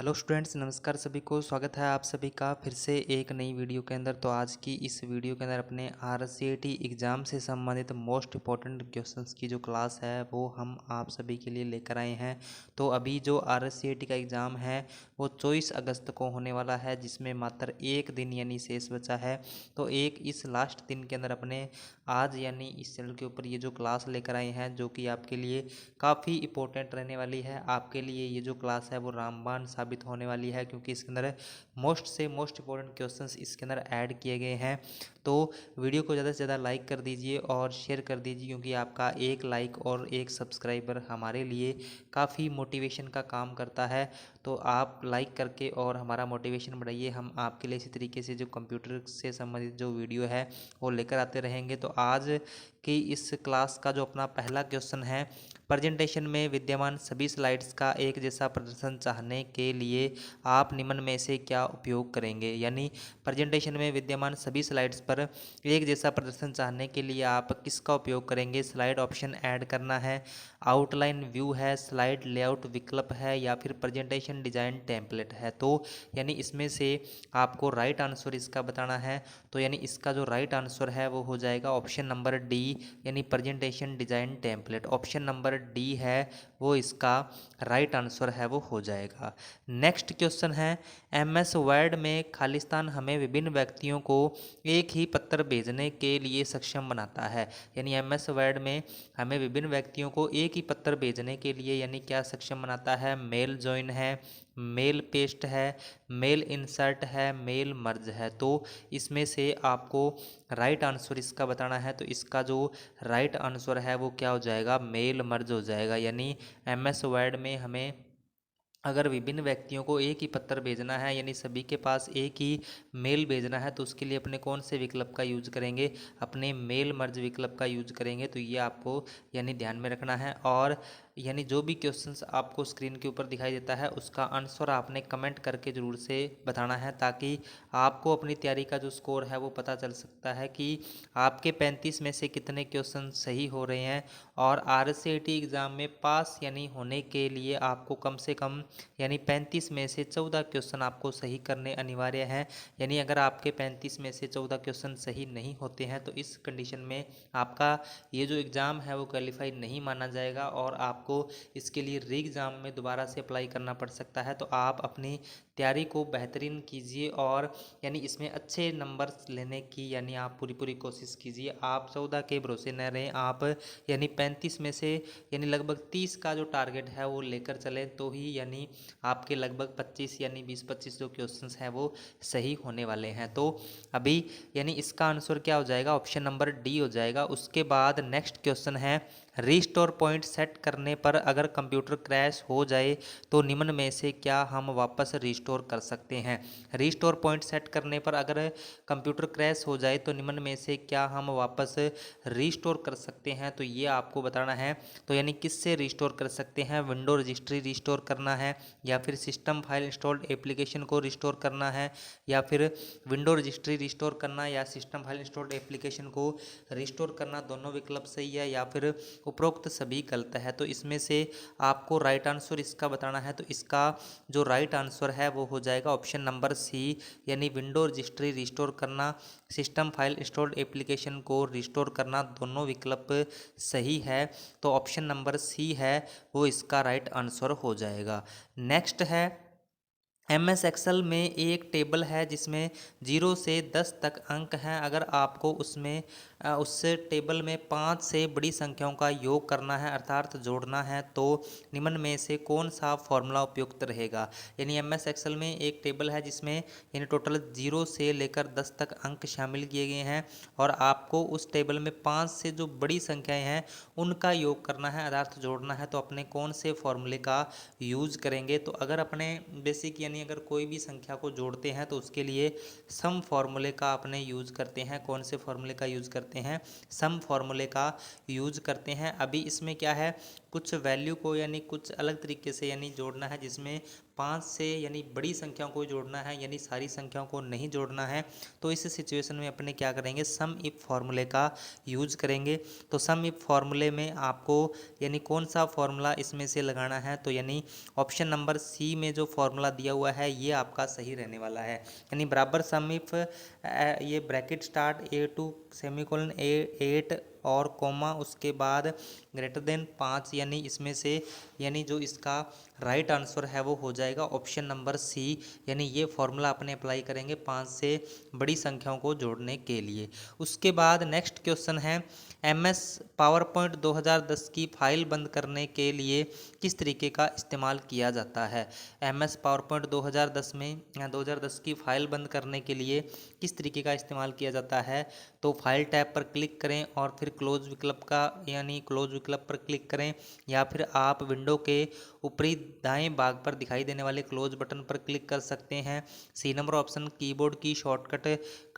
Hello students, नमस्कार सभी को। स्वागत है आप सभी का फिर से एक नई वीडियो के अंदर। तो आज की इस वीडियो के अंदर अपने आरसीईटी एग्ज़ाम से संबंधित मोस्ट इम्पॉर्टेंट क्वेश्चंस की जो क्लास है वो हम आप सभी के लिए लेकर आए हैं। तो अभी जो आरसीईटी का एग्ज़ाम है वो 24 अगस्त को होने वाला है, जिसमें मात्र एक दिन यानी शेष बचा है। तो इस लास्ट दिन के अंदर अपने आज यानी इस चैनल के ऊपर ये जो क्लास लेकर आए हैं, जो कि आपके लिए काफ़ी इंपॉर्टेंट रहने वाली है। आपके लिए ये जो क्लास है वो रामबाण साबित होने वाली है, क्योंकि इसके अंदर मोस्ट इंपॉर्टेंट क्वेश्चंस इसके अंदर ऐड किए गए हैं। तो वीडियो को ज़्यादा से ज़्यादा लाइक कर दीजिए और शेयर कर दीजिए, क्योंकि आपका एक लाइक और एक सब्सक्राइबर हमारे लिए काफ़ी मोटिवेशन का काम करता है। तो आप लाइक करके और हमारा मोटिवेशन बढ़ाइए। हम आपके लिए इसी तरीके से जो कंप्यूटर से संबंधित जो वीडियो है वो लेकर आते रहेंगे। तो आज की इस क्लास का जो अपना पहला क्वेश्चन है, प्रेजेंटेशन में विद्यमान सभी स्लाइड्स का एक जैसा प्रदर्शन चाहने के लिए आप निम्न में से क्या उपयोग करेंगे। यानी प्रेजेंटेशन में विद्यमान सभी स्लाइड्स पर एक जैसा प्रदर्शन चाहने के लिए आप किसका उपयोग करेंगे। स्लाइड ऑप्शन ऐड करना है, आउटलाइन व्यू है, स्लाइड लेआउट विकल्प है, या फिर प्रेजेंटेशन डिजाइन टेम्पलेट है। तो यानी इसमें से आपको राइट आंसर इसका बताना है। तो यानी इसका जो राइट आंसर है वो हो जाएगा ऑप्शन नंबर डी, यानी presentation design template. Option number D है वो इसका राइट आंसर है, वो हो जाएगा। नेक्स्ट क्वेश्चन है, एमएस वर्ड में खालिस्तान हमें विभिन्न व्यक्तियों को एक ही पत्र भेजने के लिए सक्षम बनाता है। यानी एमएस वर्ड में हमें विभिन्न व्यक्तियों को एक ही पत्र भेजने के लिए यानी क्या सक्षम बनाता है। मेल जॉइन है, मेल पेस्ट है, मेल इंसर्ट है, मेल मर्ज है। तो इसमें से आपको राइट आंसर इसका बताना है। तो इसका जो राइट आंसर है वो क्या हो जाएगा, मेल मर्ज हो जाएगा। यानी एमएस वर्ड में हमें अगर विभिन्न व्यक्तियों को एक ही पत्र भेजना है, यानी सभी के पास एक ही मेल भेजना है, तो उसके लिए अपने कौन से विकल्प का यूज करेंगे, अपने मेल मर्ज विकल्प का यूज करेंगे। तो ये आपको यानी ध्यान में रखना है। और यानी जो भी क्वेश्चंस आपको स्क्रीन के ऊपर दिखाई देता है उसका आंसर आपने कमेंट करके ज़रूर से बताना है, ताकि आपको अपनी तैयारी का जो स्कोर है वो पता चल सकता है कि आपके 35 में से कितने क्वेश्चन सही हो रहे हैं। और आरसीईटी एग्ज़ाम में पास यानी होने के लिए आपको कम से कम यानी 35 में से 14 क्वेश्चन आपको सही करने अनिवार्य हैं। यानी अगर आपके 35 में से 14 क्वेश्चन सही नहीं होते हैं तो इस कंडीशन में आपका ये जो एग्ज़ाम है वो क्वालिफाई नहीं माना जाएगा और आपको इसके लिए री एग्ज़ाम में दोबारा से अप्लाई करना पड़ सकता है। तो आप अपनी तैयारी को बेहतरीन कीजिए और यानी इसमें अच्छे नंबर्स लेने की यानी आप पूरी कोशिश कीजिए। आप 14 के भरोसे न रहें, आप यानी 35 में से यानी लगभग 30 का जो टारगेट है वो लेकर चलें, तो ही यानी आपके लगभग 25 यानी 20-25 जो क्वेश्चंस हैं वो सही होने वाले हैं। तो अभी यानी इसका आंसर क्या हो जाएगा, ऑप्शन नंबर डी हो जाएगा। उसके बाद नेक्स्ट क्वेश्चन है, रीस्टोर पॉइंट सेट करने पर अगर कंप्यूटर क्रैश हो जाए तो निम्न में से क्या हम वापस रिस्टोर कर सकते हैं। रीस्टोर पॉइंट सेट करने पर अगर कंप्यूटर क्रैश हो जाए तो निम्न में से क्या हम वापस रिस्टोर कर सकते हैं। तो ये आपको बताना है। तो यानी किससे रिस्टोर कर सकते हैं, विंडो रजिस्ट्री रिस्टोर करना है, या फिर सिस्टम फाइल इंस्टॉल्ड एप्लीकेशन को रिस्टोर करना है, या फिर विंडो रजिस्ट्री रिस्टोर करना या सिस्टम फाइल इंस्टॉल्ड एप्लीकेशन को रिस्टोर करना, दोनों विकल्प सही है या फिर उपरोक्त सभी गलत है। तो इसमें से आपको राइट आंसर इसका बताना है। तो इसका जो राइट आंसर है वो हो जाएगा ऑप्शन नंबर सी, यानी विंडो रजिस्ट्री रिस्टोर करना, सिस्टम फाइल इंस्टॉल्ड एप्लीकेशन को रिस्टोर करना, दोनों विकल्प सही है। तो ऑप्शन नंबर सी है वो इसका राइट आंसर हो जाएगा। नेक्स्ट है, एमएस एक्सेल में एक टेबल है जिसमें 0 से 10 तक अंक हैं। अगर आपको उसमें उस टेबल में 5 से बड़ी संख्याओं का योग करना है अर्थात जोड़ना है, तो निम्न में से कौन सा फॉर्मूला उपयुक्त रहेगा। यानी एमएस एक्सेल में एक टेबल है जिसमें यानी टोटल 0 से लेकर 10 तक अंक शामिल किए गए हैं, और आपको उस टेबल में 5 से जो बड़ी संख्याएं हैं उनका योग करना है अर्थात जोड़ना है। तो अपने कौन से फॉर्मूले का यूज करेंगे। तो अगर अपने बेसिक यानी अगर कोई भी संख्या को जोड़ते हैं तो उसके लिए सम फॉर्मूले का अपने यूज करते हैं। कौन से फॉर्मूले का यूज करते हैं, सम फॉर्मूले का यूज करते हैं। अभी इसमें क्या है, कुछ वैल्यू को यानी कुछ अलग तरीके से यानी जोड़ना है, जिसमें 5 से यानी बड़ी संख्याओं को जोड़ना है, यानी सारी संख्याओं को नहीं जोड़ना है। तो इस सिचुएशन में अपने क्या करेंगे, सम इफ फॉर्मूले का यूज करेंगे। तो सम इफ फॉर्मूले में आपको यानी कौन सा फॉर्मूला इसमें से लगाना है, तो यानी ऑप्शन नंबर सी में जो फॉर्मूला दिया हुआ है ये आपका सही रहने वाला है। यानी बराबर सम इफ ये bracket start A2 semicolon A8 और कोमा उसके बाद ग्रेटर देन 5, यानी इसमें से यानी जो इसका राइट आंसर है वो हो जाएगा ऑप्शन नंबर सी। यानी ये फॉर्मूला अपने अप्लाई करेंगे 5 से बड़ी संख्याओं को जोड़ने के लिए। उसके बाद नेक्स्ट क्वेश्चन है, MS पावरपॉइंट 2010 की फाइल बंद करने के लिए किस तरीके का इस्तेमाल किया जाता है। MS पावरपॉइंट 2010 की फाइल बंद करने के लिए किस तरीके का इस्तेमाल किया जाता है। तो फाइल टैब पर क्लिक करें और फिर क्लोज विकल्प का यानी क्लोज विकल्प पर क्लिक करें, या फिर आप विंडो के ऊपरी दाएं भाग पर दिखाई देने वाले क्लोज बटन पर क्लिक कर सकते हैं। सी नंबर ऑप्शन कीबोर्ड की शॉर्टकट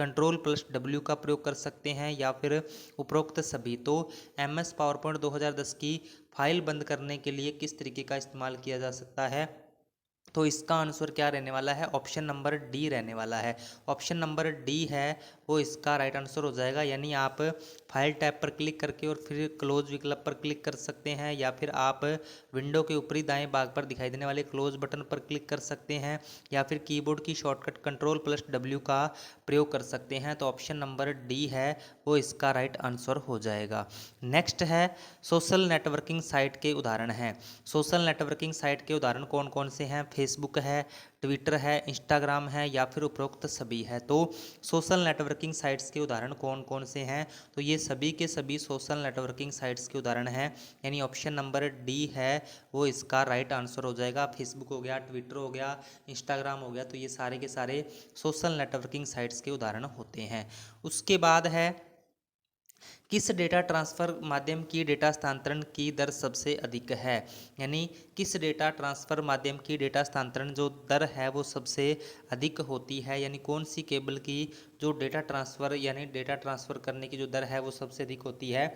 Ctrl+W का प्रयोग कर सकते हैं, या फिर उपरोक्त सभी। तो MS पावरपॉइंट 2010 की फाइल बंद करने के लिए किस तरीके का इस्तेमाल किया जा सकता है, तो इसका आंसर क्या रहने वाला है, ऑप्शन नंबर डी रहने वाला है। ऑप्शन नंबर डी है वो इसका राइट आंसर हो जाएगा। यानी आप फाइल टैब पर क्लिक करके और फिर क्लोज विकल्प पर क्लिक कर सकते हैं, या फिर आप विंडो के ऊपरी दाएं भाग पर दिखाई देने वाले क्लोज बटन पर क्लिक कर सकते हैं, या फिर कीबोर्ड की शॉर्टकट Ctrl+W का प्रयोग कर सकते हैं। तो ऑप्शन नंबर डी है वो इसका राइट आंसर हो जाएगा। नेक्स्ट है, सोशल नेटवर्किंग साइट के उदाहरण हैं। सोशल नेटवर्किंग साइट के उदाहरण कौन कौन से हैं, फेसबुक है, ट्विटर है, इंस्टाग्राम है, या फिर उपरोक्त सभी है। तो सोशल नेटवर्किंग साइट्स के उदाहरण कौन कौन से हैं, तो ये सभी के सभी सोशल नेटवर्किंग साइट्स के उदाहरण हैं। यानी ऑप्शन नंबर डी है वो इसका राइट आंसर हो जाएगा। फेसबुक हो गया, ट्विटर हो गया, इंस्टाग्राम हो गया, तो ये सारे के सारे सोशल नेटवर्किंग साइट्स के उदाहरण होते हैं। उसके बाद है, किस डेटा ट्रांसफ़र माध्यम की डेटा हस्तांतरण की दर सबसे अधिक है। यानी किस डेटा ट्रांसफ़र माध्यम की डेटा हस्तांतरण जो दर है वो सबसे अधिक होती है, यानी कौन सी केबल की जो डेटा ट्रांसफ़र यानी डेटा ट्रांसफ़र करने की जो दर है वो सबसे अधिक होती है।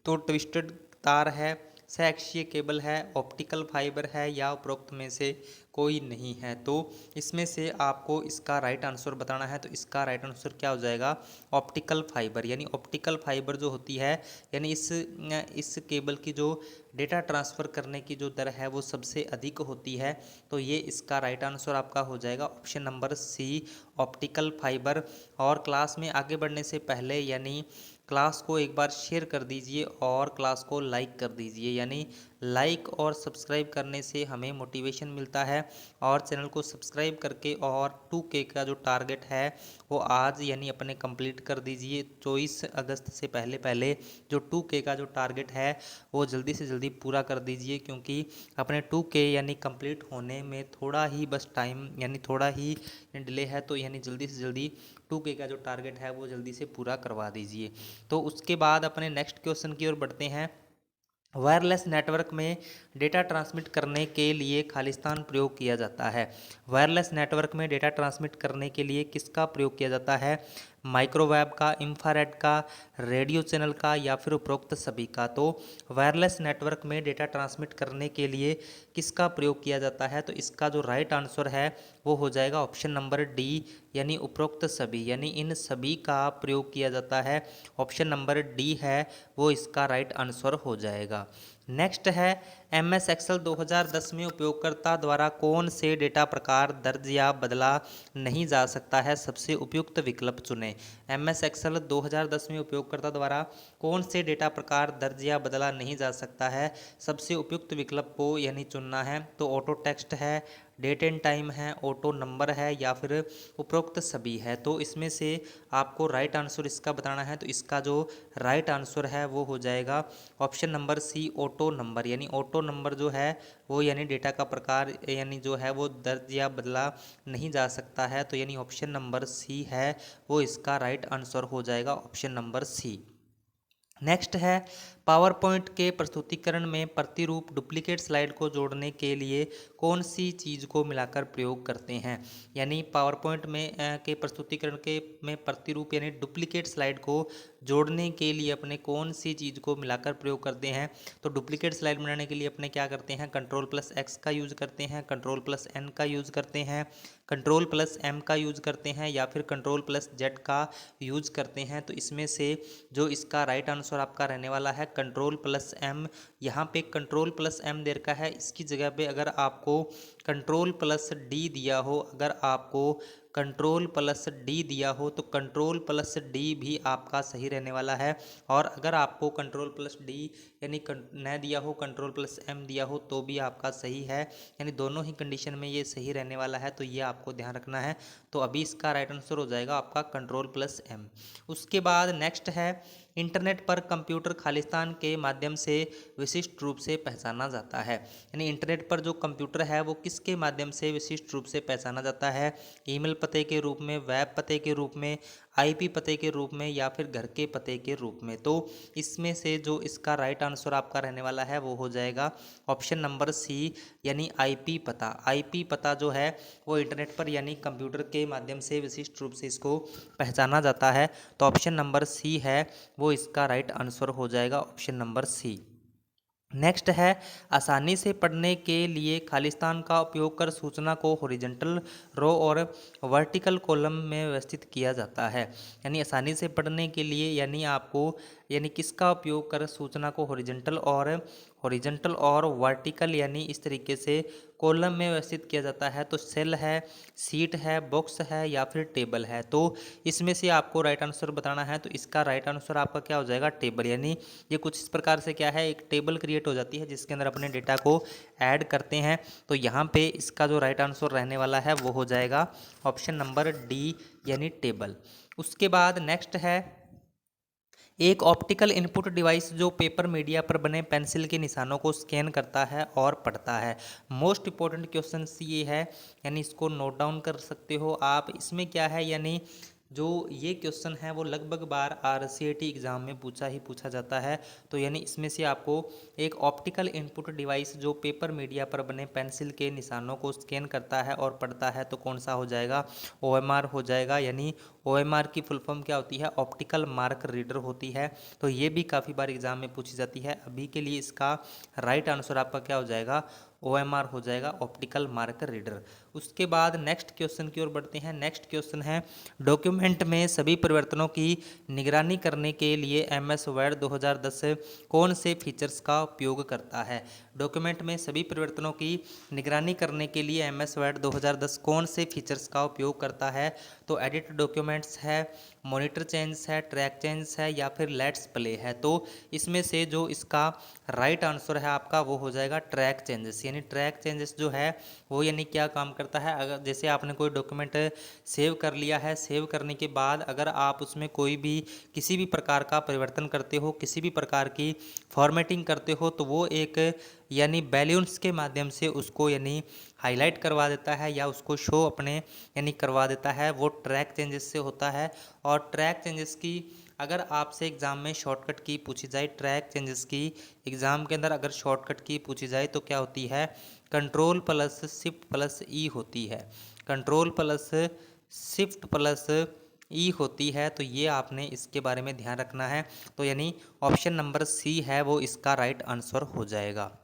तो ट्विस्टेड तार है, सहअक्षीय केबल है, ऑप्टिकल फाइबर है, या उपरोक्त में से कोई नहीं है। तो इसमें से आपको इसका राइट आंसर बताना है। तो इसका राइट आंसर क्या हो जाएगा, ऑप्टिकल फाइबर। यानी ऑप्टिकल फाइबर जो होती है, यानी इस केबल की जो डेटा ट्रांसफ़र करने की जो दर है वो सबसे अधिक होती है। तो ये इसका राइट आंसर आपका हो जाएगा option number C, optical fibre. और क्लास में आगे बढ़ने से पहले यानी क्लास को एक बार शेयर कर दीजिए और क्लास को लाइक कर दीजिए। यानी लाइक और सब्सक्राइब करने से हमें मोटिवेशन मिलता है। और चैनल को सब्सक्राइब करके और 2K का जो टारगेट है वो आज यानी अपने कंप्लीट कर दीजिए। 24 अगस्त से पहले पहले जो 2K का जो टारगेट है वो जल्दी से जल्दी पूरा कर दीजिए, क्योंकि अपने 2K यानी कंप्लीट होने में थोड़ा ही बस टाइम यानी थोड़ा ही डिले है। तो यानी जल्दी से जल्दी 2K का जो टारगेट है वो जल्दी से पूरा करवा दीजिए। तो उसके बाद अपने नेक्स्ट क्वेश्चन की ओर बढ़ते हैं। वायरलेस नेटवर्क में डेटा ट्रांसमिट करने के लिए खालिस्तान प्रयोग किया जाता है। वायरलेस नेटवर्क में डेटा ट्रांसमिट करने के लिए किसका प्रयोग किया जाता है, माइक्रोवेव का, इंफ्रारेड का, रेडियो चैनल का, या फिर उपरोक्त सभी का। तो वायरलेस नेटवर्क में डेटा ट्रांसमिट करने के लिए किसका प्रयोग किया जाता है, तो इसका जो राइट आंसर है वो हो जाएगा ऑप्शन नंबर डी, यानी उपरोक्त सभी। यानी इन सभी का प्रयोग किया जाता है। ऑप्शन नंबर डी है वो इसका राइट आंसर हो जाएगा। नेक्स्ट है, MS एक्सेल 2010 में उपयोगकर्ता द्वारा कौन से डेटा प्रकार दर्ज या बदला नहीं जा सकता है, सबसे उपयुक्त विकल्प चुनें। MS एक्सेल 2010 में उपयोगकर्ता द्वारा कौन से डेटा प्रकार दर्ज या बदला नहीं जा सकता है, सबसे उपयुक्त विकल्प को यानी चुनना है। तो ऑटो टेक्स्ट है, डेट एंड टाइम है, ऑटो नंबर है, या फिर उपरोक्त सभी है। तो इसमें से आपको राइट आंसर इसका बताना है। तो इसका जो राइट आंसर है वो हो जाएगा option number C, auto number. यानी ऑटो नंबर जो है वो यानी डेटा का प्रकार यानी जो है वो दर्ज या बदला नहीं जा सकता है। तो यानी ऑप्शन नंबर सी है वो इसका राइट आंसर हो जाएगा, ऑप्शन नंबर सी। नेक्स्ट है, पावर पॉइंट के प्रस्तुतिकरण में प्रतिरूप डुप्लीकेट स्लाइड को जोड़ने के लिए कौन सी चीज़ को मिलाकर प्रयोग करते हैं। यानी पावर पॉइंट में के प्रस्तुतिकरण के में प्रतिरूप यानी डुप्लीकेट स्लाइड को जोड़ने के लिए अपने कौन सी चीज़ को मिलाकर प्रयोग करते हैं। तो डुप्लीकेट स्लाइड बनाने के लिए अपने क्या करते हैं, Ctrl+X का यूज़ करते हैं, Ctrl+N का यूज़ करते हैं, Ctrl+M का यूज़ करते हैं या फिर Ctrl+Z का यूज़ करते हैं। तो इसमें से जो इसका राइट आंसर आपका रहने वाला है Ctrl+M। यहाँ पे Ctrl+M दे रखा है, इसकी जगह पे अगर आपको Ctrl+D दिया हो, अगर आपको Ctrl+D दिया हो तो Ctrl+D भी आपका सही रहने वाला है। और अगर आपको Ctrl+D यानी न दिया हो, Ctrl+M दिया हो तो भी आपका सही है। यानी दोनों ही कंडीशन में ये सही रहने वाला है, तो ये आपको ध्यान रखना है। तो अभी इसका राइट आंसर हो जाएगा आपका Ctrl+M। उसके बाद नेक्स्ट है, इंटरनेट पर कंप्यूटर खालिस्तान के माध्यम से विशिष्ट रूप से पहचाना जाता है। यानी इंटरनेट पर जो कंप्यूटर है वो किसके माध्यम से विशिष्ट रूप से पहचाना जाता है। ईमेल पते के रूप में, वेब पते के रूप में, आईपी पते के रूप में या फिर घर के पते के रूप में। तो इसमें से जो इसका राइट आंसर आपका रहने वाला है वो हो जाएगा ऑप्शन नंबर सी, यानी आईपी पता। आईपी पता जो है वो इंटरनेट पर यानी कंप्यूटर के माध्यम से विशिष्ट रूप से इसको पहचाना जाता है। तो ऑप्शन नंबर सी है वो इसका राइट आंसर हो जाएगा, ऑप्शन नंबर सी। नेक्स्ट है, आसानी से पढ़ने के लिए खालिस्तान का उपयोग कर सूचना को हॉरिजॉन्टल रो और वर्टिकल कॉलम में व्यवस्थित किया जाता है। यानी आसानी से पढ़ने के लिए यानी आपको यानी किसका उपयोग कर सूचना को हॉरिजॉन्टल और वर्टिकल यानी इस तरीके से कॉलम में व्यवस्थित किया जाता है। तो सेल है, सीट है, बॉक्स है या फिर टेबल है। तो इसमें से आपको राइट आंसर बताना है। तो इसका राइट आंसर आपका क्या हो जाएगा, टेबल। यानी ये कुछ इस प्रकार से क्या है, एक टेबल क्रिएट हो जाती है जिसके अंदर अपने डेटा को ऐड करते हैं। तो यहाँ पे इसका जो राइट आंसर रहने वाला है वो हो जाएगा ऑप्शन नंबर डी, यानी टेबल। उसके बाद नेक्स्ट है, एक ऑप्टिकल इनपुट डिवाइस जो पेपर मीडिया पर बने पेंसिल के निशानों को स्कैन करता है और पढ़ता है। मोस्ट इंपॉर्टेंट क्वेश्चन ये है, यानी इसको नोट डाउन कर सकते हो आप। इसमें क्या है, यानी जो ये क्वेश्चन है वो लगभग बार RCET एग्ज़ाम में पूछा जाता है। तो यानी इसमें से आपको एक ऑप्टिकल इनपुट डिवाइस जो पेपर मीडिया पर बने पेंसिल के निशानों को स्कैन करता है और पढ़ता है तो कौन सा हो जाएगा, OMR हो जाएगा। यानी OMR की फुल फॉर्म क्या होती है, ऑप्टिकल मार्क रीडर होती है। तो ये भी काफ़ी बार एग्जाम में पूछी जाती है। अभी के लिए इसका राइट आंसर आपका क्या हो जाएगा, OMR हो जाएगा, ऑप्टिकल मार्कर रीडर। उसके बाद नेक्स्ट क्वेश्चन की ओर बढ़ते हैं। नेक्स्ट क्वेश्चन है, डॉक्यूमेंट में सभी परिवर्तनों की निगरानी करने के लिए MS वर्ड 2010 कौन से फीचर्स का उपयोग करता है। डॉक्यूमेंट में सभी परिवर्तनों की निगरानी करने के लिए MS वर्ड 2010 कौन से फीचर्स का उपयोग करता है। तो एडिट डॉक्यूमेंट्स है, मॉनिटर चेंज है, ट्रैक चेंज है या फिर लेट्स प्ले है। तो इसमें से जो इसका राइट आंसर है आपका वो हो जाएगा ट्रैक चेंजेस। यानी ट्रैक चेंजेस जो है वो यानी क्या काम करता है, अगर जैसे आपने कोई डॉक्यूमेंट सेव कर लिया है, सेव करने के बाद अगर आप उसमें कोई भी किसी भी प्रकार का परिवर्तन करते हो, किसी भी प्रकार की फॉर्मेटिंग करते हो, तो वो एक यानी बैलून्स के माध्यम से उसको यानी हाईलाइट करवा देता है या उसको शो अपने यानी करवा देता है, वो ट्रैक चेंजेस से होता है। और ट्रैक चेंजेस की अगर आपसे एग्ज़ाम में शॉर्टकट की पूछी जाए, ट्रैक चेंजेस की एग्ज़ाम के अंदर अगर शॉर्टकट की पूछी जाए तो क्या होती है, Ctrl+Shift+E होती है। Ctrl+Shift+E होती है। तो ये आपने इसके बारे में ध्यान रखना है। तो यानी ऑप्शन नंबर सी है वो इसका राइट आंसर हो जाएगा।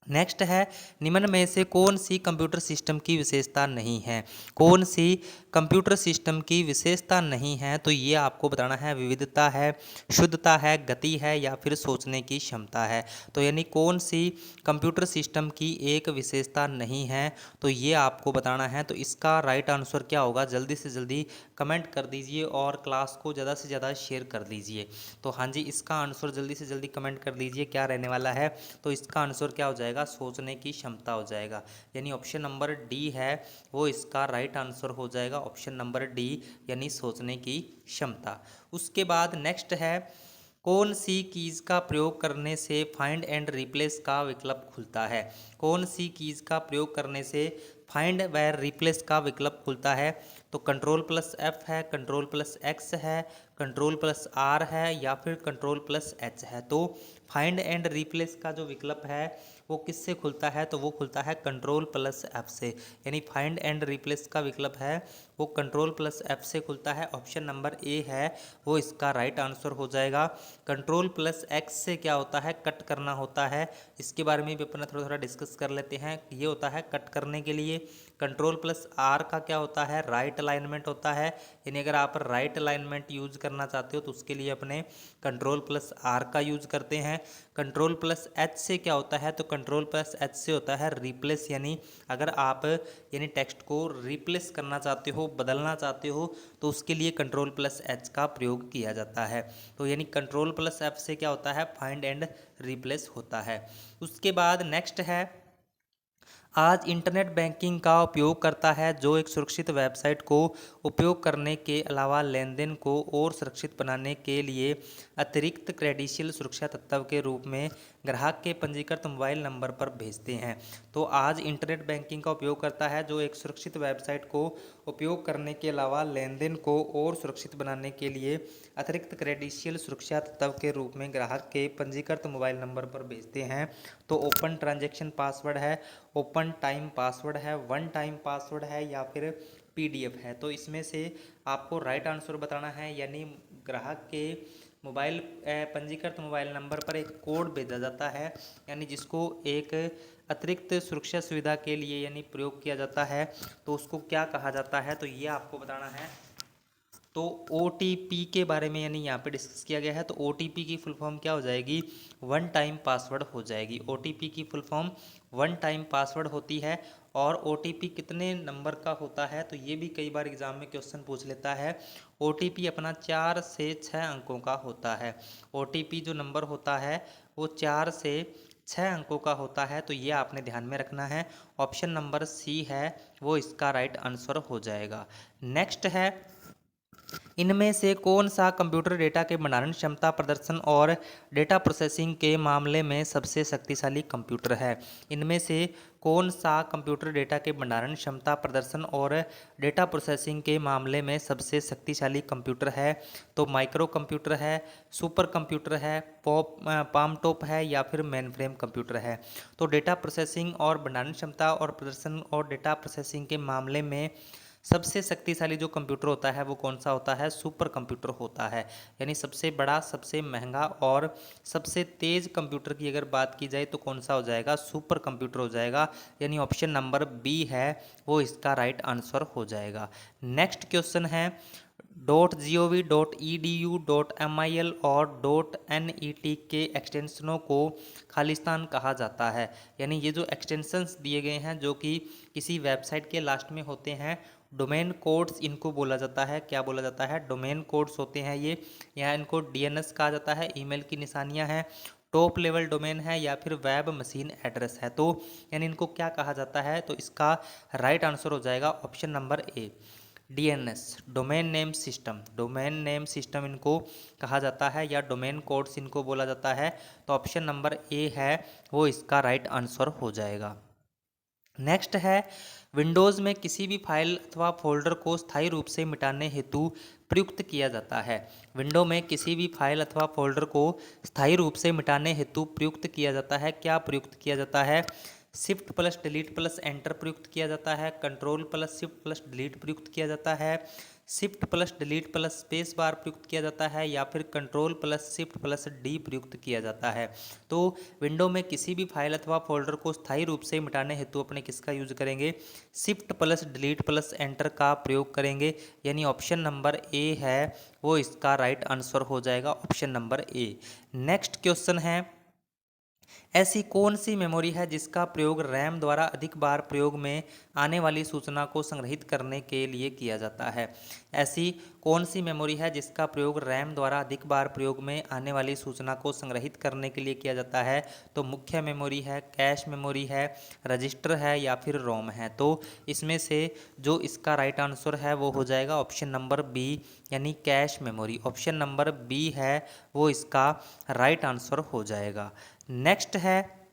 नेक्स्ट है, निम्न में से कौन सी कंप्यूटर सिस्टम की विशेषता नहीं है। कौन सी कंप्यूटर सिस्टम की विशेषता नहीं है। तो ये आपको बताना है, विविधता है, शुद्धता है, गति है या फिर सोचने की क्षमता है। तो यानी कौन सी कंप्यूटर सिस्टम की एक विशेषता नहीं है, तो ये आपको बताना है। तो इसका राइट आंसर क्या होगा, जल्दी से जल्दी कमेंट कर दीजिए और क्लास को ज़्यादा से ज़्यादा शेयर कर दीजिए। तो हाँ जी, इसका आंसर जल्दी से जल्दी कमेंट कर दीजिए क्या रहने वाला है। तो इसका आंसर क्या हो जाएगा, सोचने की क्षमता हो जाएगा। यानी ऑप्शन नंबर डी है वो इसका राइट आंसर हो जाएगा, ऑप्शन नंबर डी यानी सोचने की क्षमता। उसके बाद नेक्स्ट है, कौन सी कीज़ का प्रयोग करने से फाइंड एंड रिप्लेस का विकल्प खुलता है। कौन सी कीज़ का प्रयोग करने से फाइंड व रिप्लेस का विकल्प खुलता है। तो Ctrl+F है, Ctrl+X है, कंट्रोल प्लस आर है या फिर कंट्रोल प्लस एच है। तो फाइंड एंड रिप्लेस का जो विकल्प है वो किससे खुलता है, तो वो खुलता है कंट्रोल प्लस एफ से। यानी फाइंड एंड रिप्लेस का विकल्प है वो कंट्रोल प्लस एफ से खुलता है। ऑप्शन नंबर ए है वो इसका राइट आंसर हो जाएगा। कंट्रोल प्लस एक्स से क्या होता है, कट करना होता है। इसके बारे में भी अपना थोड़ा थोड़ा डिस्कस कर लेते हैं। ये होता है कट करने के लिए। कंट्रोल प्लस आर का क्या होता है, राइट अलाइनमेंट होता है। यानी अगर आप राइट अलाइनमेंट यूज करना चाहते हो तो उसके लिए अपने कंट्रोल प्लस आर का यूज करते हैं। कंट्रोल प्लस एच से क्या होता है, तो कंट्रोल प्लस एच से होता है रिप्लेस। यानी अगर आप यानी टेक्स्ट को रिप्लेस करना चाहते हो, बदलना चाहते हो, तो उसके लिए कंट्रोल प्लस एच का प्रयोग किया जाता है। तो यानी कंट्रोल प्लस एफ से क्या होता है, फाइंड एंड रिप्लेस होता है। उसके बाद नेक्स्ट है, आज इंटरनेट बैंकिंग का उपयोग करता है जो एक सुरक्षित वेबसाइट को उपयोग करने के अलावा लेन देन को और सुरक्षित बनाने के लिए अतिरिक्त क्रेडेंशियल सुरक्षा तत्व के रूप में ग्राहक के पंजीकृत मोबाइल नंबर पर भेजते हैं। तो आज इंटरनेट बैंकिंग का उपयोग करता है जो एक सुरक्षित वेबसाइट को उपयोग करने के अलावा लेन देन को और सुरक्षित बनाने के लिए अतिरिक्त क्रेडेंशियल सुरक्षा तत्व के रूप में ग्राहक के पंजीकृत मोबाइल नंबर पर भेजते हैं। तो ओपन ट्रांजैक्शन पासवर्ड है, ओपन टाइम पासवर्ड है, वन टाइम पासवर्ड है या फिर पीडीएफ है। तो इसमें से आपको राइट आंसर बताना है। यानी ग्राहक के मोबाइल पंजीकृत मोबाइल नंबर पर एक कोड भेजा जाता है, यानी जिसको एक अतिरिक्त सुरक्षा सुविधा के लिए यानी प्रयोग किया जाता है, तो उसको क्या कहा जाता है, तो ये आपको बताना है। तो OTP के बारे में यानी यहाँ पे डिस्कस किया गया है। तो OTP की फुल फॉर्म क्या हो जाएगी, वन टाइम पासवर्ड हो जाएगी। OTP की full form one time password होती है। और OTP कितने नंबर का होता है, तो ये भी कई बार एग्जाम में क्वेश्चन पूछ लेता है। OTP अपना 4 से 6 अंकों का होता है। OTP जो नंबर होता है वो 4 से 6 अंकों का होता है। तो ये आपने ध्यान में रखना है। ऑप्शन नंबर सी है वो इसका राइट आंसर हो जाएगा। नेक्स्ट है, इनमें से कौन सा कंप्यूटर डेटा के भंडारण क्षमता, प्रदर्शन और डेटा प्रोसेसिंग के मामले में सबसे शक्तिशाली कंप्यूटर है। इनमें से कौन सा कंप्यूटर डेटा के भंडारण क्षमता, प्रदर्शन और डेटा प्रोसेसिंग के मामले में सबसे शक्तिशाली कंप्यूटर है, तो माइक्रो कंप्यूटर है, सुपर कंप्यूटर है, पाम टॉप है या फिर मेन फ्रेम कंप्यूटर है। तो डेटा प्रोसेसिंग और भंडारण क्षमता और प्रदर्शन और डेटा प्रोसेसिंग के मामले में सबसे शक्तिशाली जो कंप्यूटर होता है वो कौन सा होता है, सुपर कंप्यूटर होता है। यानी सबसे बड़ा, सबसे महंगा और सबसे तेज कंप्यूटर की अगर बात की जाए तो कौन सा हो जाएगा, सुपर कंप्यूटर हो जाएगा। यानी ऑप्शन नंबर बी है वो इसका राइट आंसर हो जाएगा। नेक्स्ट क्वेश्चन है, .gov.edu.mil और .net के एक्सटेंशनों को खालिस्तान कहा जाता है। यानी ये जो एक्सटेंशंस दिए गए हैं जो कि किसी वेबसाइट के लास्ट में होते हैं, डोमेन कोड्स इनको बोला जाता है। क्या बोला जाता है, डोमेन कोड्स होते हैं ये। यहाँ इनको DNS कहा जाता है, ईमेल की निशानियाँ हैं, टॉप लेवल डोमेन है या फिर वेब मशीन एड्रेस है। तो यानी इनको क्या कहा जाता है, तो इसका राइट आंसर हो जाएगा option number A, DNS, domain name system. Domain name system इनको कहा जाता है या डोमेन कोड्स इनको बोला जाता है। तो ऑप्शन नंबर ए है वो इसका राइट आंसर हो जाएगा। नेक्स्ट है, विंडोज़ में किसी भी फाइल अथवा फोल्डर को स्थायी रूप से मिटाने हेतु प्रयुक्त किया जाता है। विंडो में किसी भी फाइल अथवा फोल्डर को स्थायी रूप से मिटाने हेतु प्रयुक्त किया जाता है। क्या प्रयुक्त किया जाता है, shift plus delete plus enter प्रयुक्त किया जाता है, control plus shift plus delete प्रयुक्त किया जाता है, shift plus delete plus space bar प्रयुक्त किया जाता है या फिर control plus shift plus D प्रयुक्त किया जाता है। तो विंडो में किसी भी फाइल अथवा फोल्डर को स्थायी रूप से मिटाने हेतु अपने किसका यूज करेंगे, shift plus delete plus enter का प्रयोग करेंगे। यानी ऑप्शन नंबर ए है वो इसका राइट आंसर हो जाएगा, option number A. Next question है, ऐसी कौन सी मेमोरी है जिसका प्रयोग रैम द्वारा अधिक बार प्रयोग में आने वाली सूचना को संग्रहित करने के लिए किया जाता है। ऐसी कौन सी मेमोरी है जिसका प्रयोग रैम द्वारा अधिक बार प्रयोग में आने वाली सूचना को संग्रहित करने के लिए किया जाता है, तो मुख्य मेमोरी है, कैश मेमोरी है, रजिस्टर है या फिर रोम है। तो इसमें से जो इसका राइट आंसर है वो हो जाएगा ऑप्शन नंबर बी, यानी cache memory. Option number B है वो इसका राइट आंसर हो जाएगा। नेक्स्ट है,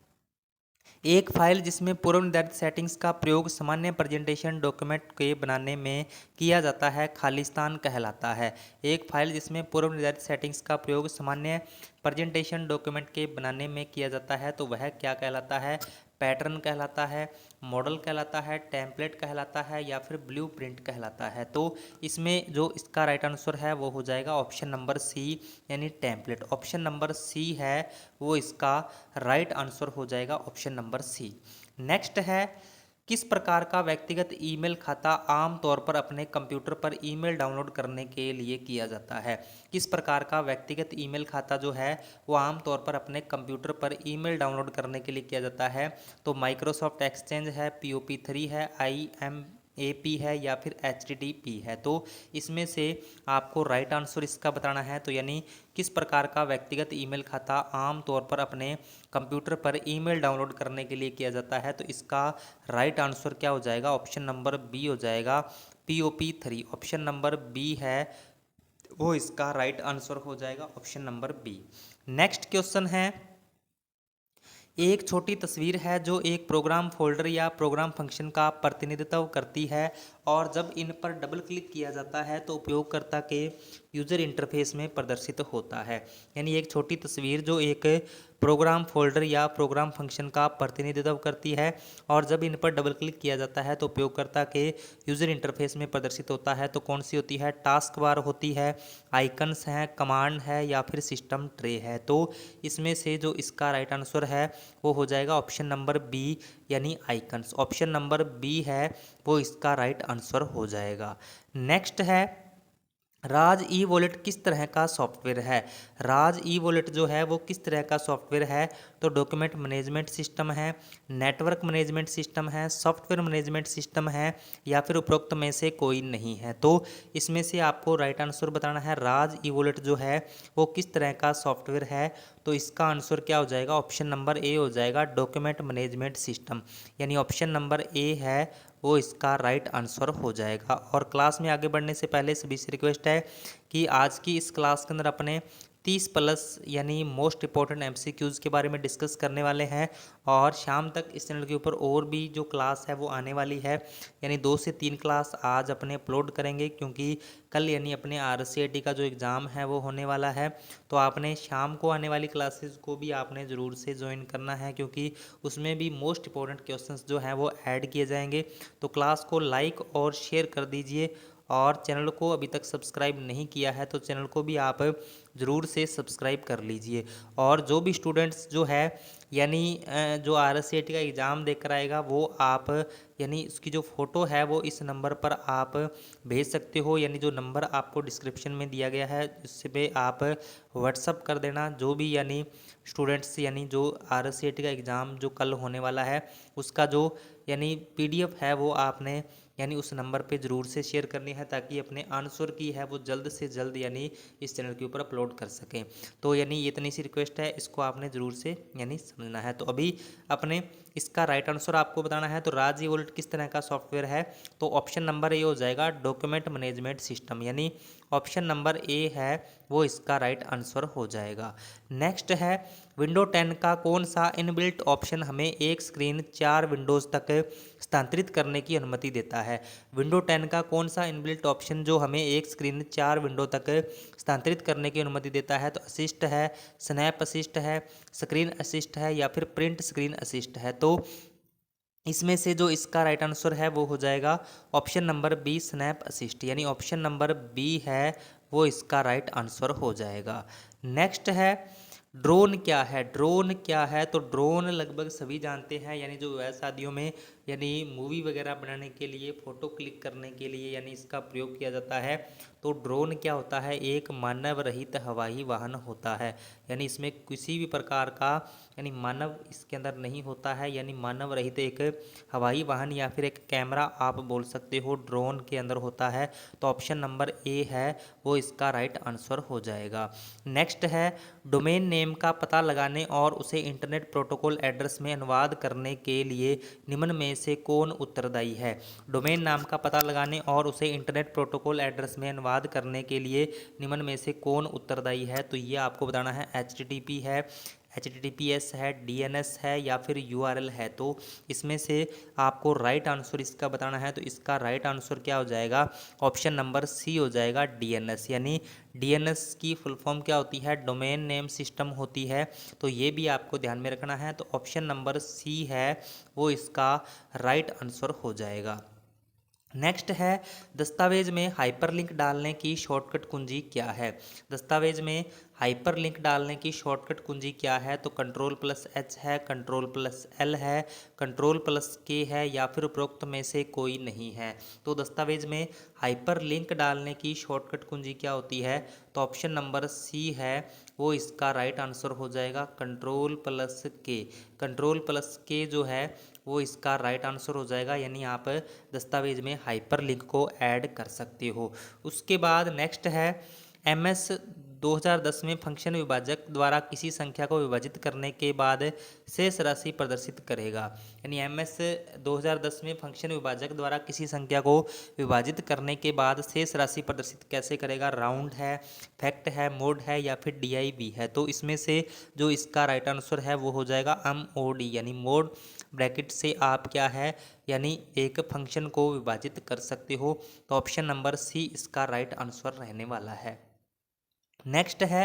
एक फाइल जिसमें पूर्व निर्धारित सेटिंग्स का प्रयोग सामान्य प्रेजेंटेशन डॉक्यूमेंट के बनाने में किया जाता है खालिस्तान कहलाता है। एक फाइल जिसमें पूर्व निर्धारित सेटिंग्स का प्रयोग सामान्य प्रेजेंटेशन डॉक्यूमेंट के बनाने में किया जाता है तो वह क्या कहलाता है? पैटर्न कहलाता है, मॉडल कहलाता है, टेम्पलेट कहलाता है या फिर ब्लूप्रिंट कहलाता है। तो इसमें जो इसका राइट आंसर है वो हो जाएगा ऑप्शन नंबर सी यानी टेम्पलेट। ऑप्शन नंबर सी है वो इसका राइट आंसर हो जाएगा, ऑप्शन नंबर सी। नेक्स्ट है, किस प्रकार का व्यक्तिगत ईमेल खाता आमतौर पर अपने कंप्यूटर पर ईमेल डाउनलोड करने के लिए किया जाता है? किस प्रकार का व्यक्तिगत ईमेल खाता जो है वो आमतौर पर अपने कंप्यूटर पर ईमेल डाउनलोड करने के लिए किया जाता है? तो माइक्रोसॉफ्ट एक्सचेंज है, POP3 है, IMAP है या फिर HTTP है। तो इसमें से आपको राइट आंसर इसका बताना है। तो यानी किस प्रकार का व्यक्तिगत ईमेल खाता आमतौर पर अपने कंप्यूटर पर ईमेल डाउनलोड करने के लिए किया जाता है? तो इसका राइट आंसर क्या हो जाएगा? ऑप्शन नंबर बी हो जाएगा, POP3। ऑप्शन नंबर बी है वो इसका राइट आंसर हो जाएगा, option number B. Next question है, एक छोटी तस्वीर है जो एक प्रोग्राम फोल्डर या प्रोग्राम फंक्शन का प्रतिनिधित्व करती है और जब इन पर डबल क्लिक किया जाता है तो उपयोगकर्ता के यूजर इंटरफेस में प्रदर्शित होता है। यानी एक छोटी तस्वीर जो एक प्रोग्राम फोल्डर या प्रोग्राम फंक्शन का प्रतिनिधित्व करती है और जब इन पर डबल क्लिक किया जाता है तो उपयोगकर्ता के यूजर इंटरफेस में प्रदर्शित होता है। तो कौन सी होती है? टास्क बार होती है, आइकन्स हैं, कमांड है या फिर सिस्टम ट्रे है। तो इसमें से जो इसका राइट आंसर है वो हो जाएगा ऑप्शन नंबर बी यानी आइकन्स। ऑप्शन नंबर बी है वो इसका राइट आंसर हो जाएगा। नेक्स्ट है, राज ई वॉलेट किस तरह का सॉफ्टवेयर है? राज ई वॉलेट जो है वो किस तरह का सॉफ्टवेयर है? तो डॉक्यूमेंट मैनेजमेंट सिस्टम है, नेटवर्क मैनेजमेंट सिस्टम है, सॉफ्टवेयर मैनेजमेंट सिस्टम है या फिर उपरोक्त में से कोई नहीं है। तो इसमें से आपको राइट आंसर बताना है, राज ई वॉलेट जो है वो किस तरह का सॉफ्टवेयर है? तो इसका आंसर क्या हो जाएगा? ऑप्शन नंबर ए हो जाएगा, डॉक्यूमेंट मैनेजमेंट सिस्टम। यानी ऑप्शन नंबर ए है वो इसका राइट आंसर हो जाएगा। और क्लास में आगे बढ़ने से पहले सभी से रिक्वेस्ट है कि आज की इस क्लास के अंदर अपने 30+ यानी मोस्ट इंपॉर्टेंट MCQs के बारे में डिस्कस करने वाले हैं और शाम तक इस चैनल के ऊपर और भी जो क्लास है वो आने वाली है। यानी 2 से 3 क्लास आज अपने अपलोड करेंगे क्योंकि कल यानी अपने RCET का जो एग्ज़ाम है वो होने वाला है। तो आपने शाम को आने वाली क्लासेस को भी आपने ज़रूर से ज्वाइन करना है क्योंकि उसमें भी मोस्ट इंपॉर्टेंट क्वेश्चंस जो हैं वो ऐड किए जाएंगे। तो क्लास को लाइक और शेयर कर दीजिए और चैनल को अभी तक सब्सक्राइब नहीं किया है तो चैनल को भी आप ज़रूर से सब्सक्राइब कर लीजिए। और जो भी स्टूडेंट्स जो है यानी जो RCET का एग्ज़ाम देकर आएगा वो आप यानी उसकी जो फ़ोटो है वो इस नंबर पर आप भेज सकते हो। यानी जो नंबर आपको डिस्क्रिप्शन में दिया गया है इस पे आप व्हाट्सअप कर देना। जो भी यानी स्टूडेंट्स यानी जो RCET का एग्ज़ाम जो कल होने वाला है उसका जो यानी PDF है वो आपने यानी उस नंबर पे ज़रूर से शेयर करनी है ताकि अपने आंसर की है वो जल्द से जल्द यानी इस चैनल के ऊपर अपलोड कर सकें। तो यानी ये इतनी सी रिक्वेस्ट है, इसको आपने ज़रूर से यानी समझना है। तो अभी अपने इसका राइट आंसर आपको बताना है। तो राज ई वॉलेट किस तरह का सॉफ्टवेयर है? तो ऑप्शन नंबर ए हो जाएगा, डॉक्यूमेंट मैनेजमेंट सिस्टम। यानी ऑप्शन नंबर ए है वो इसका राइट आंसर हो जाएगा। नेक्स्ट है, विंडो 10 का कौन सा इनबिल्ट ऑप्शन हमें एक स्क्रीन 4 विंडोज़ तक स्थानांतरित करने की अनुमति देता है? विंडो 10 का कौन सा इनबिल्ट ऑप्शन जो हमें एक स्क्रीन 4 विंडो तक स्थानांतरित करने की अनुमति देता है? तो असिस्ट है, स्नैप असिस्ट है, स्क्रीन असिस्ट है या फिर प्रिंट स्क्रीन असिस्ट है। तो इसमें से जो इसका राइट आंसर है वो हो जाएगा option number B, snap assist. यानी ऑप्शन नंबर बी है वो इसका राइट आंसर हो जाएगा। नेक्स्ट है, ड्रोन क्या है? ड्रोन क्या है? तो ड्रोन लगभग सभी जानते हैं, यानी जो विवाह शादियों में यानी मूवी वगैरह बनाने के लिए, फ़ोटो क्लिक करने के लिए यानी इसका प्रयोग किया जाता है। तो ड्रोन क्या होता है? एक मानव रहित हवाई वाहन होता है। यानी इसमें किसी भी प्रकार का यानी मानव इसके अंदर नहीं होता है। यानी मानव रहित एक हवाई वाहन या फिर एक कैमरा आप बोल सकते हो ड्रोन के अंदर होता है। तो ऑप्शन नंबर ए है वो इसका राइट आंसर हो जाएगा। नेक्स्ट है, डोमेन नेम का पता लगाने और उसे इंटरनेट प्रोटोकॉल एड्रेस में अनुवाद करने के लिए निम्न में से कौन उत्तरदायी है? डोमेन नाम का पता लगाने और उसे इंटरनेट प्रोटोकॉल एड्रेस में अनुवाद करने के लिए निम्न में से कौन उत्तरदायी है? तो ये आपको बताना है HTTP है, HTTPS है, DNS है या फिर URL है। तो इसमें से आपको राइट आंसर इसका बताना है। तो इसका राइट आंसर क्या हो जाएगा, ऑप्शन नंबर सी हो जाएगा, DNS। यानी DNS की फुल फॉर्म क्या होती है, डोमेन नेम सिस्टम होती है। तो ये भी आपको ध्यान में रखना है। तो ऑप्शन नंबर सी है वो इसका राइट आंसर हो जाएगा। नेक्स्ट है, दस्तावेज में हाइपरलिंक डालने की शॉर्टकट कुंजी क्या है। दस्तावेज में हाइपरलिंक डालने की शॉर्टकट कुंजी क्या है। तो Ctrl+H है, Ctrl+L है, Ctrl+K है या फिर उपरोक्त में से कोई नहीं है। तो दस्तावेज में हाइपरलिंक डालने की शॉर्टकट कुंजी क्या होती है। तो ऑप्शन नंबर सी है वो इसका राइट आंसर हो जाएगा, Ctrl+K। Ctrl+K जो है वो इसका राइट आंसर हो जाएगा। यानी आप दस्तावेज में हाइपरलिंक को ऐड कर सकते हो। उसके बाद नेक्स्ट है, MS 2010 में फंक्शन विभाजक द्वारा किसी संख्या को विभाजित करने के बाद शेष राशि प्रदर्शित करेगा। यानी MS 2010 में फंक्शन विभाजक द्वारा किसी संख्या को विभाजित करने के बाद शेष राशि प्रदर्शित कैसे करेगा। राउंड है, फैक्ट है, मोड है या फिर DIB है। तो इसमें से जो इसका राइट आंसर है वो हो जाएगा MOD। यानी मोड ब्रैकेट से आप क्या है, यानी एक फंक्शन को विभाजित कर सकते हो। तो ऑप्शन नंबर सी इसका राइट आंसर रहने वाला है। नेक्स्ट है,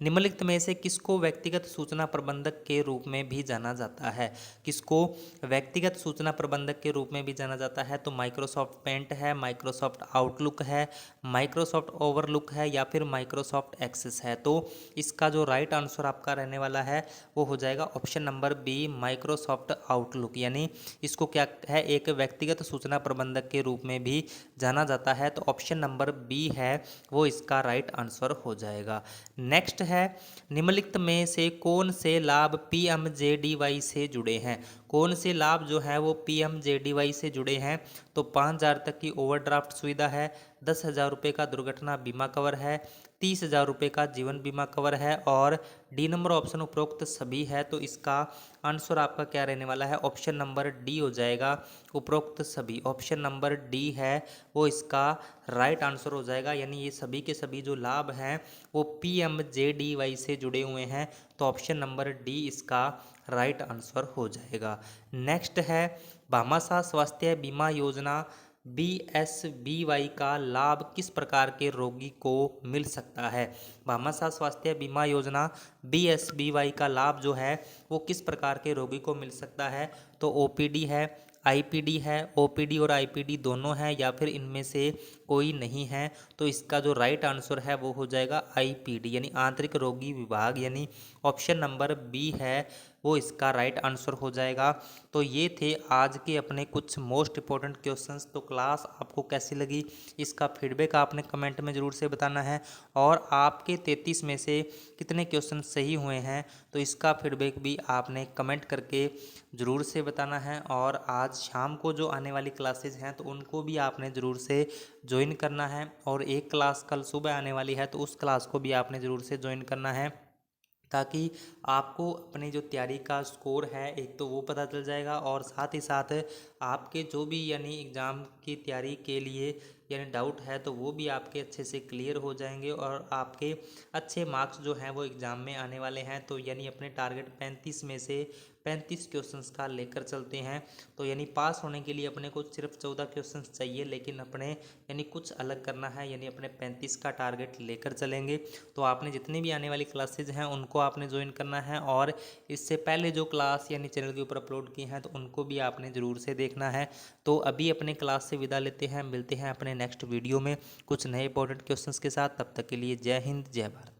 निम्नलिखित में से किसको व्यक्तिगत सूचना प्रबंधक के रूप में भी जाना जाता है। किसको व्यक्तिगत सूचना प्रबंधक के रूप में भी जाना जाता है। तो माइक्रोसॉफ्ट पेंट है, माइक्रोसॉफ्ट आउटलुक है, माइक्रोसॉफ्ट ओवरलुक है या फिर माइक्रोसॉफ्ट एक्सेस है। तो इसका जो राइट आंसर आपका रहने वाला है वो हो जाएगा option number B, Microsoft Outlook. यानी इसको क्या है, एक व्यक्तिगत सूचना प्रबंधक के रूप में भी जाना जाता है। तो ऑप्शन नंबर बी है वो इसका राइट आंसर हो जाएगा। नेक्स्ट है, निम्नलिखित में से कौन से लाभ PMJDY से जुड़े हैं। कौन से लाभ जो है वो PMJDY से जुड़े हैं। तो 5,000 तक की ओवरड्राफ्ट सुविधा है, 10,000 रुपये का दुर्घटना बीमा कवर है, 30,000 रुपये का जीवन बीमा कवर है और डी नंबर ऑप्शन उपरोक्त सभी है। तो इसका आंसर आपका क्या रहने वाला है, ऑप्शन नंबर डी हो जाएगा, उपरोक्त सभी। ऑप्शन नंबर डी है वो इसका राइट आंसर हो जाएगा। यानी ये सभी के सभी जो लाभ हैं वो PMJDY से जुड़े हुए हैं। तो ऑप्शन नंबर डी इसका राइट आंसर हो जाएगा। नेक्स्ट है, भामाशाह स्वास्थ्य बीमा योजना BSBY का लाभ किस प्रकार के रोगी को मिल सकता है। भामाशाह स्वास्थ्य बीमा योजना BSBY का लाभ जो है वो किस प्रकार के रोगी को मिल सकता है। तो OPD है, IPD है, OPD और IPD दोनों हैं या फिर इनमें से कोई नहीं है। तो इसका जो राइट आंसर है वो हो जाएगा IPD यानी आंतरिक रोगी विभाग। यानी ऑप्शन नंबर बी है वो इसका राइट आंसर हो जाएगा। तो ये थे आज के अपने कुछ मोस्ट इंपॉर्टेंट क्वेश्चंस। तो क्लास आपको कैसी लगी इसका फीडबैक आपने कमेंट में ज़रूर से बताना है। और आपके 33 में से कितने क्वेश्चन सही हुए हैं तो इसका फीडबैक भी आपने कमेंट करके ज़रूर से बताना है। और आज शाम को जो आने वाली क्लासेज हैं तो उनको भी आपने ज़रूर से ज्वाइन करना है। और एक क्लास कल सुबह आने वाली है तो उस क्लास को भी आपने ज़रूर से ज्वाइन करना है, ताकि आपको अपनी जो तैयारी का स्कोर है एक तो वो पता चल जाएगा और साथ ही साथ आपके जो भी यानी एग्ज़ाम की तैयारी के लिए यानी डाउट है तो वो भी आपके अच्छे से क्लियर हो जाएंगे और आपके अच्छे मार्क्स जो हैं वो एग्ज़ाम में आने वाले हैं। तो यानी अपने टारगेट 35 में से 35 क्वेश्चंस का लेकर चलते हैं। तो यानी पास होने के लिए अपने को सिर्फ 14 क्वेश्चंस चाहिए, लेकिन अपने यानी कुछ अलग करना है, यानी अपने 35 का टारगेट लेकर चलेंगे। तो आपने जितनी भी आने वाली क्लासेज हैं उनको आपने ज्वाइन करना है और इससे पहले जो क्लास यानी चैनल के ऊपर अपलोड की हैं तो उनको भी आपने ज़रूर से देखना है। तो अभी अपने क्लास से विदा लेते हैं, मिलते हैं अपने नेक्स्ट वीडियो में कुछ नए इंपॉर्टेंट क्वेश्चंस के साथ। तब तक के लिए जय हिंद, जय भारत।